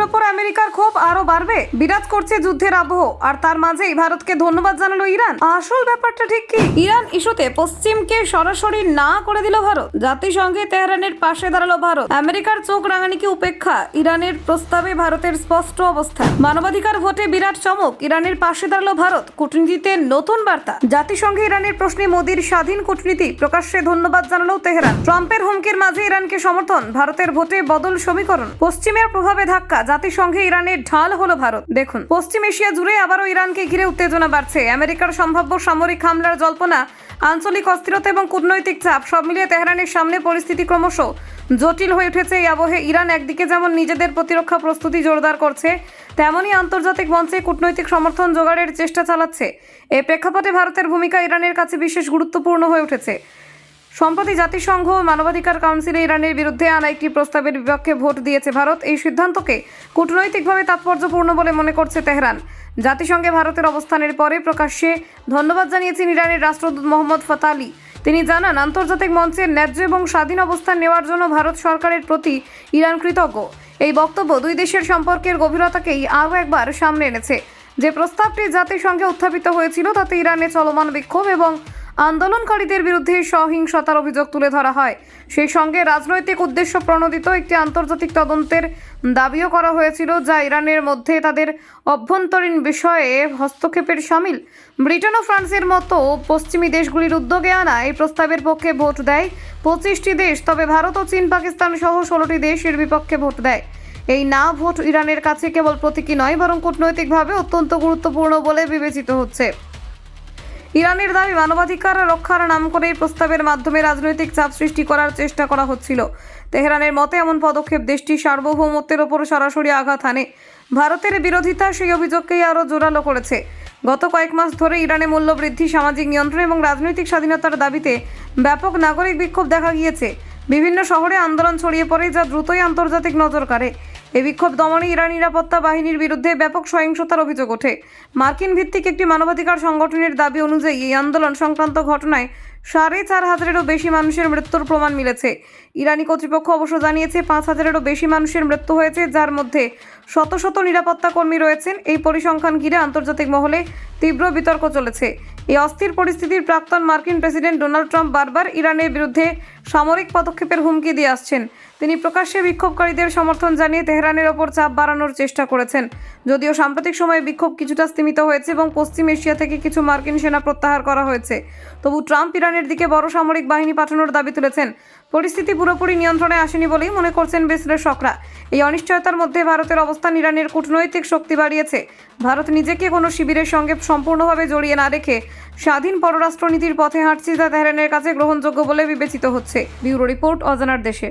ইরানের ওপর আমেরিকার ক্ষোভ আরো বাড়বে, বিরাজ করছে যুদ্ধের আবহ, আর তার মাঝেই ভারতকে ধন্যবাদ জানালো ইরান। আসল ব্যাপারটা ঠিক কি? ইরান ইস্যুতে পশ্চিমকে সরাসরি না করে দিল ভারত, জাতিসংঘে তেহরানের পাশে দাঁড়ালো ভারত। আমেরিকার চোখ রাঙানিকে উপেক্ষা, ইরানের প্রস্তাবে ভারতের স্পষ্ট অবস্থান। মানবাধিকার ভোটে বিরাট চমক, ইরানের পাশে দাঁড়ালো ভারত। কূটনীতিতে নতুন বার্তা, জাতিসংঘে ইরানের প্রশ্নে মোদির স্বাধীন কূটনীতি, প্রকাশ্যে ধন্যবাদ জানালো তেহরান। ট্রাম্পের হুমকির মাঝে ইরানকে সমর্থন, ভারতের ভোটে বদল সমীকরণ। পশ্চিমের প্রভাবে ধাক্কা, জাতিসংঘে ইরানের ঢাল হলো ভারত। দেখুন, পশ্চিম এশিয়া জুড়ে আবারও ইরানকে ঘিরে উত্তেজনা বাড়ছে। আমেরিকার সম্ভাব্য সামরিক হামলার জল্পনা, আঞ্চলিক অস্থিরতা এবং কূটনৈতিক চাপ সব মিলিয়ে তেহরানের সামনে পরিস্থিতি ক্রমশ জটিল হয়ে উঠেছে। এই আবহে ইরান একদিকে যেমন নিজেদের প্রতিরক্ষা প্রস্তুতি জোরদার করছে, তেমনই আন্তর্জাতিক মঞ্চে কূটনৈতিক সমর্থন জোগাড়ের চেষ্টা চালাচ্ছে। এই প্রেক্ষাপটে ভারতের ভূমিকা ইরানের কাছে বিশেষ গুরুত্বপূর্ণ হয়ে উঠেছে। সম্প্রতি জাতিসংঘ মানবাধিকার কাউন্সিলে ইরানের বিরুদ্ধে আনা একটি প্রস্তাবের বিপক্ষে ভোট দিয়েছে ভারত। এই সিদ্ধান্তকে কূটনৈতিকভাবে তাৎপর্যপূর্ণ বলে মনে করছে তেহরান। জাতিসংঘে ভারতের অবস্থানের পরে প্রকাশ্যে ধন্যবাদ জানিয়েছেন ইরানের রাষ্ট্রদূত মোহাম্মদ ফাতাহ আলী। তিনি জানান, আন্তর্জাতিক মঞ্চে ন্যায্য এবং স্বাধীন অবস্থান নেওয়ার জন্য ভারত সরকারের প্রতি ইরান কৃতজ্ঞ। এই বক্তব্য দুই দেশের সম্পর্কের গভীরতাকেই আরও একবার সামনে এনেছে। যে প্রস্তাবটি জাতিসংঘে উত্থাপিত হয়েছিল তাতে ইরানে চলমান বিক্ষোভ এবং আন্দোলনকারীদের বিরুদ্ধে সহিংসতার অভিযোগ তুলে ধরা হয়। সেই সঙ্গে রাজনৈতিক উদ্দেশ্য প্রণোদিত একটি আন্তর্জাতিক তদন্তের দাবিও করা হয়েছিল, যা ইরানের মধ্যে তাদের অভ্যন্তরীণ বিষয়ে হস্তক্ষেপের শামিল। ব্রিটেন ও ফ্রান্সের মতো পশ্চিমী দেশগুলির উদ্যোগে আনা এই প্রস্তাবের পক্ষে ভোট দেয় 25টি দেশ, তবে ভারত ও চীন, পাকিস্তান সহ 16টি দেশ এর বিপক্ষে ভোট দেয়। এই না ভোট ইরানের কাছে কেবল প্রতীকী নয়, বরং কূটনৈতিকভাবে অত্যন্ত গুরুত্বপূর্ণ বলে বিবেচিত হচ্ছে। ইরানের দাবি, মানবাধিকার রক্ষার নাম করে এই প্রস্তাবের মাধ্যমে রাজনৈতিক চাপ সৃষ্টি করার চেষ্টা করা হচ্ছিল। তেহরানের মতে এমন পদক্ষেপ দেশটির সার্বভৌমত্বের ওপর সরাসরি আঘাত হানে। ভারতের বিরোধিতা সেই অভিযোগকেই আরও জোরালো করেছে। গত কয়েক মাস ধরে ইরানে মূল্যবৃদ্ধি, সামাজিক নিয়ন্ত্রণ এবং রাজনৈতিক স্বাধীনতার দাবিতে ব্যাপক নাগরিক বিক্ষোভ দেখা গিয়েছে। বিভিন্ন শহরে আন্দোলন ছড়িয়ে পড়ে, যা দ্রুতই আন্তর্জাতিক নজর কাড়ে। এই বিক্ষোভ দমনে ইরান নিরাপত্তা বাহিনীর বিরুদ্ধে ব্যাপক সহিংসতার অভিযোগ ওঠে। মার্কিন ভিত্তিক একটি মানবাধিকার সংগঠনের দাবি অনুযায়ী এই আন্দোলন সংক্রান্ত ঘটনায় 4,500-এরও বেশি মানুষের মৃত্যুর প্রমাণ মিলেছে। ইরানি কর্তৃপক্ষ অবশ্য জানিয়েছে 5,000-এরও বেশি মানুষের মৃত্যু হয়েছে, যার মধ্যে শত শত নিরাপত্তা কর্মী রয়েছেন। এই পরিসংখ্যান ঘিরে আন্তর্জাতিক মহলে তীব্র বিতর্ক চলেছে। এই অস্থির পরিস্থিতির প্রাক্তন মার্কিন প্রেসিডেন্ট ডোনাল্ড ট্রাম্প বারবার ইরানের বিরুদ্ধে সামরিক পদক্ষেপের হুমকি দিয়ে আসছেন। তিনি প্রকাশ্যে বিক্ষোভকারীদের সমর্থন জানিয়ে তেহরানের ওপর চাপ বাড়ানোর চেষ্টা করেছেন। যদিও সাম্প্রতিক সময়ে বিক্ষোভ কিছুটা স্তীমিত হয়েছে এবং পশ্চিম এশিয়া থেকে কিছু মার্কিন সেনা প্রত্যাহার করা হয়েছে, তবু ট্রাম্প ইরানের দিকে বড় সামরিক বাহিনী পাঠানোর দাবি তুলেছেন। পরিস্থিতি পুরোপুরি নিয়ন্ত্রণে আসেনি বলেই মনে করছেন বিশ্লেষকরা। এই অনিশ্চয়তার মধ্যে ভারতের অবস্থান ইরানের কূটনৈতিক শক্তি বাড়িয়েছে। ভারত নিজেকে কোনো শিবিরের সঙ্গে সম্পূর্ণভাবে জড়িয়ে না রেখে স্বাধীন পররাষ্ট্রনীতির পথে হাঁটছে, যা তেহরানের কাছে গ্রহণযোগ্য বলে বিবেচিত হচ্ছে। ব্যুরো রিপোর্ট, অজানার দেশে।